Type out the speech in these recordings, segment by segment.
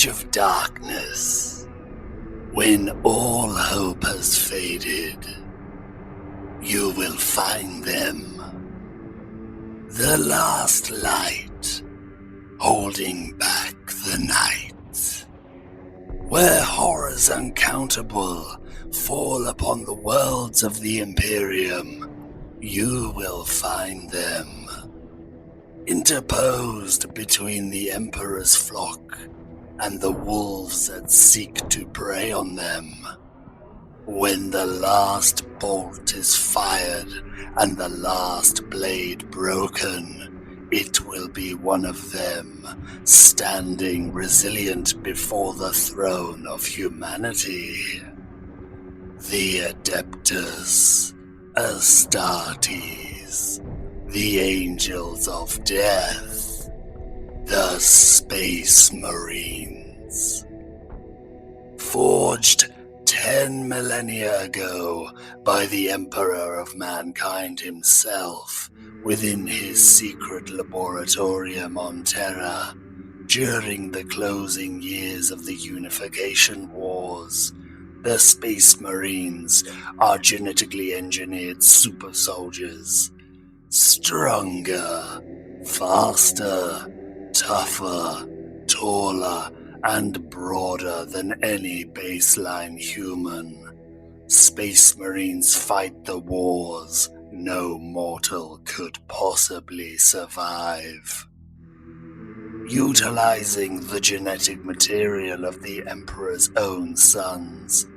age of darkness, when all hope has faded, you will find them. The last light, holding back the night. Where horrors uncountable fall upon the worlds of the Imperium, you will find them. Interposed between the Emperor's flock and the wolves that seek to prey on them. When the last bolt is fired and the last blade broken, it will be one of them, standing resilient before the throne of humanity. The Adeptus Astartes, the Angels of Death, the Space Marines. Forged 10 millennia ago by the Emperor of Mankind himself within his secret laboratorium on Terra during the closing years of the Unification Wars, the Space Marines are genetically engineered super soldiers. Stronger, faster, tougher, taller, and broader than any baseline human. Space Marines fight the wars no mortal could possibly survive. Utilizing the genetic material of the Emperor's own sons,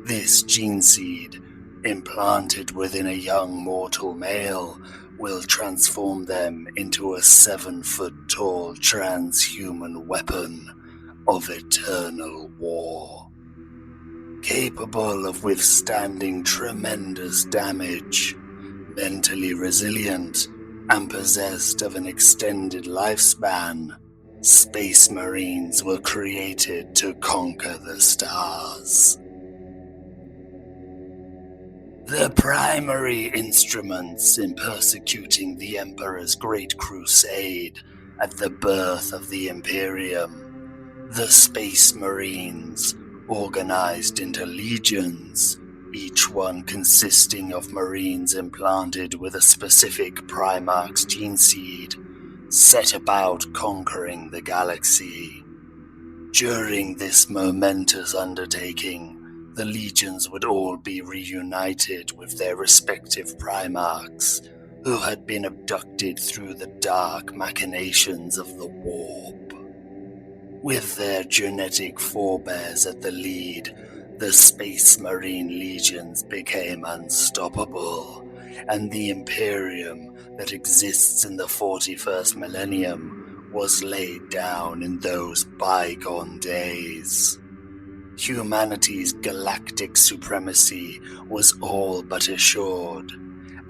this gene seed, implanted within a young mortal male, will transform them into a 7-foot-tall transhuman weapon of eternal war. Capable of withstanding tremendous damage, mentally resilient, and possessed of an extended lifespan, Space Marines were created to conquer the stars. The primary instruments in persecuting the Emperor's Great Crusade at the birth of the Imperium, the Space Marines, organized into legions, each one consisting of Marines implanted with a specific Primarch's gene seed, set about conquering the galaxy. During this momentous undertaking, the legions would all be reunited with their respective Primarchs, who had been abducted through the dark machinations of the warp. With their genetic forebears at the lead, the Space Marine legions became unstoppable, and the Imperium that exists in the 41st millennium was laid down in those bygone days. Humanity's galactic supremacy was all but assured,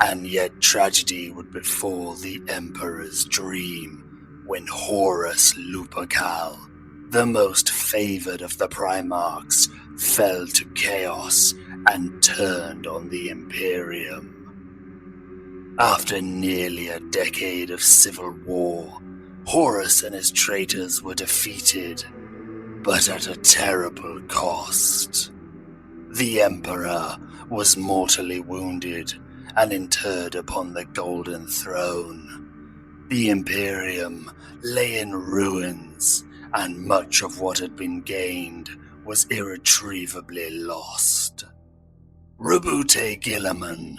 and yet tragedy would befall the Emperor's dream when Horus Lupercal, the most favored of the Primarchs, fell to chaos and turned on the Imperium. After nearly a decade of civil war, Horus and his traitors were defeated, but at a terrible cost. The Emperor was mortally wounded and interred upon the Golden Throne. The Imperium lay in ruins, and much of what had been gained was irretrievably lost. Rabute Gilliman,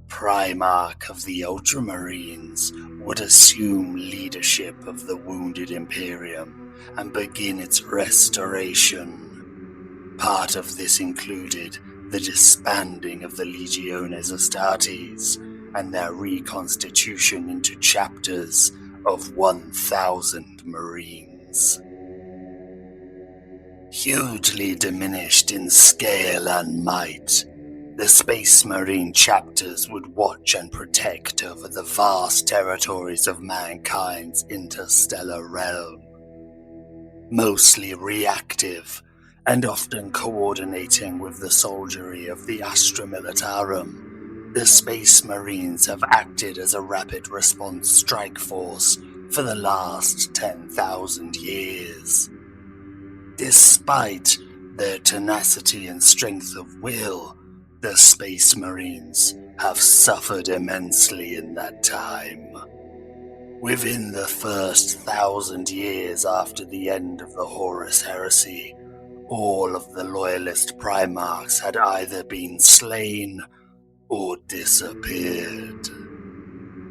Primarch of the Ultramarines, would assume leadership of the wounded Imperium and begin its restoration. Part of this included the disbanding of the Legiones Astartes and their reconstitution into chapters of 1,000 Marines. Hugely diminished in scale and might, the Space Marine chapters would watch and protect over the vast territories of mankind's interstellar realm. Mostly reactive, and often coordinating with the soldiery of the Astramilitarum, the Space Marines have acted as a rapid response strike force for the last 10,000 years. Despite their tenacity and strength of will, the Space Marines have suffered immensely in that time. Within the first 1,000 years after the end of the Horus Heresy, all of the Loyalist Primarchs had either been slain or disappeared.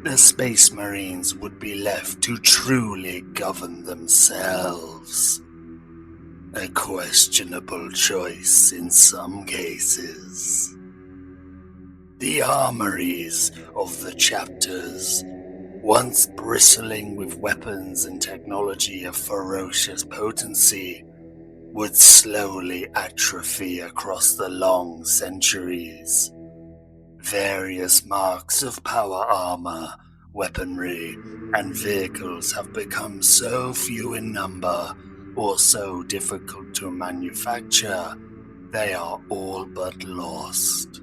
The Space Marines would be left to truly govern themselves. A questionable choice in some cases. The armories of the chapters, once bristling with weapons and technology of ferocious potency, would slowly atrophy across the long centuries. Various marks of power armor, weaponry, and vehicles have become so few in number or so difficult to manufacture, they are all but lost.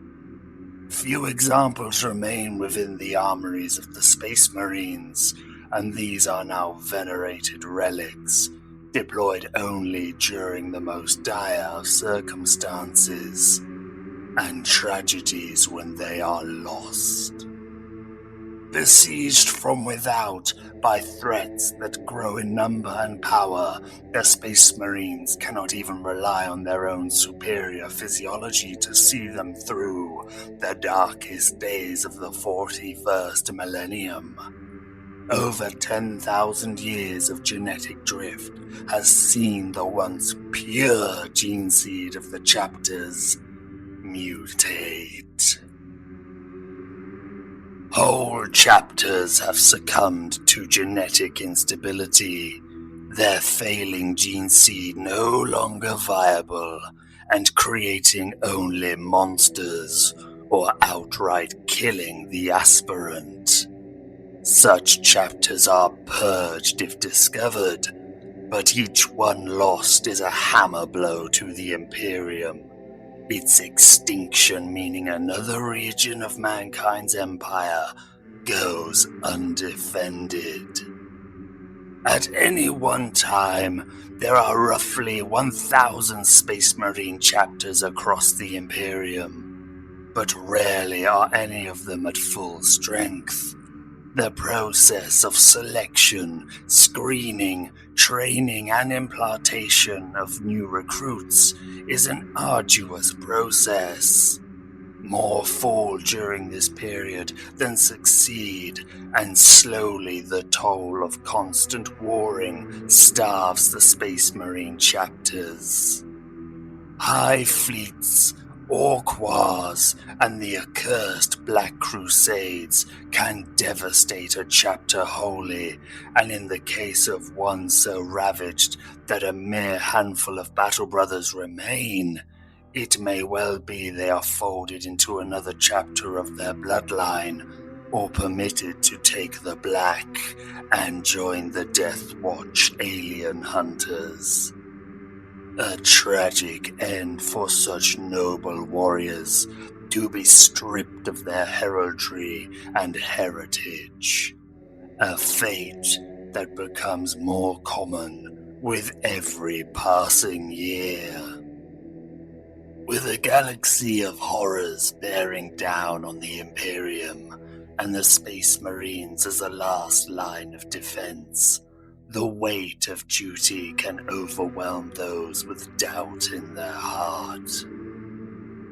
Few examples remain within the armories of the Space Marines, and these are now venerated relics, deployed only during the most dire of circumstances, and tragedies when they are lost. Besieged from without by threats that grow in number and power, the Space Marines cannot even rely on their own superior physiology to see them through the darkest days of the 41st millennium. Over 10,000 years of genetic drift has seen the once pure gene seed of the chapters mutate. Whole chapters have succumbed to genetic instability, their failing gene seed no longer viable and creating only monsters or outright killing the aspirant. Such chapters are purged if discovered, but each one lost is a hammer blow to the Imperium, its extinction meaning another region of mankind's empire goes undefended. At any one time, there are roughly 1,000 Space Marine chapters across the Imperium, but rarely are any of them at full strength. The process of selection, screening, training, and implantation of new recruits is an arduous process. More fall during this period than succeed, and slowly the toll of constant warring starves the Space Marine chapters. High fleets, Orquars, and the accursed Black Crusades can devastate a chapter wholly, and in the case of one so ravaged that a mere handful of battle brothers remain, it may well be they are folded into another chapter of their bloodline, or permitted to take the Black and join the Death Watch alien hunters. A tragic end for such noble warriors to be stripped of their heraldry and heritage. A fate that becomes more common with every passing year. With a galaxy of horrors bearing down on the Imperium and the Space Marines as a last line of defense, the weight of duty can overwhelm those with doubt in their heart.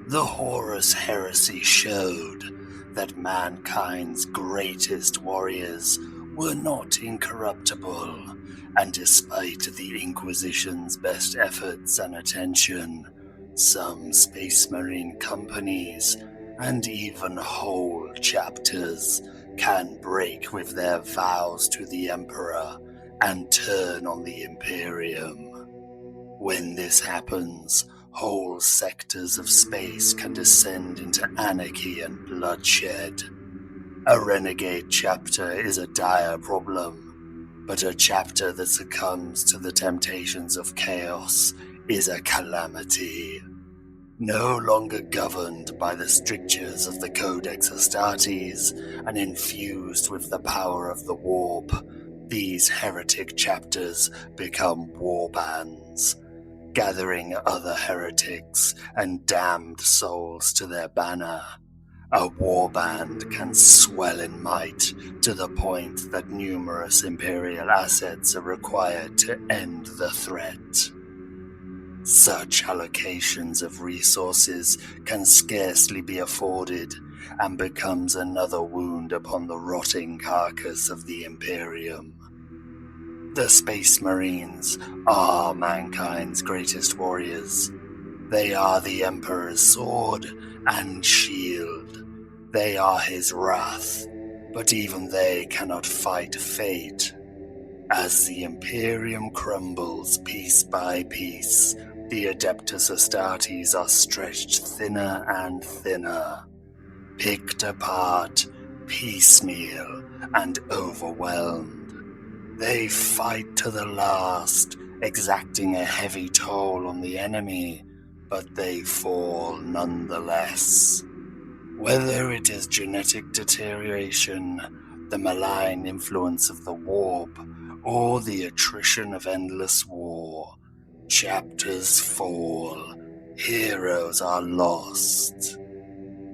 The Horus Heresy showed that mankind's greatest warriors were not incorruptible, and despite the Inquisition's best efforts and attention, some Space Marine companies, and even whole chapters, can break with their vows to the Emperor and turn on the Imperium. When this happens, whole sectors of space can descend into anarchy and bloodshed. A renegade chapter is a dire problem, but a chapter that succumbs to the temptations of chaos is a calamity. No longer governed by the strictures of the Codex Astartes and infused with the power of the warp, these heretic chapters become warbands. gathering other heretics and damned souls to their banner. A warband can swell in might to the point that numerous Imperial assets are required to end the threat. Such allocations of resources can scarcely be afforded, and becomes another wound upon the rotting carcass of the Imperium. The Space Marines are mankind's greatest warriors. They are the Emperor's sword and shield. They are his wrath, but even they cannot fight fate. As the Imperium crumbles piece by piece, the Adeptus Astartes are stretched thinner and thinner, picked apart, piecemeal, and overwhelmed. They fight to the last, exacting a heavy toll on the enemy, but they fall nonetheless. Whether it is genetic deterioration, the malign influence of the warp, or the attrition of endless war, chapters fall, heroes are lost.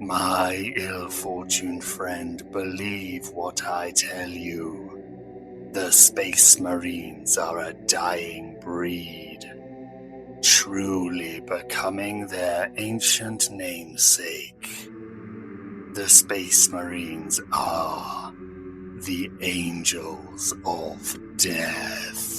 My ill-fortuned friend, believe what I tell you. The Space Marines are a dying breed, truly becoming their ancient namesake. The Space Marines are the Angels of Death.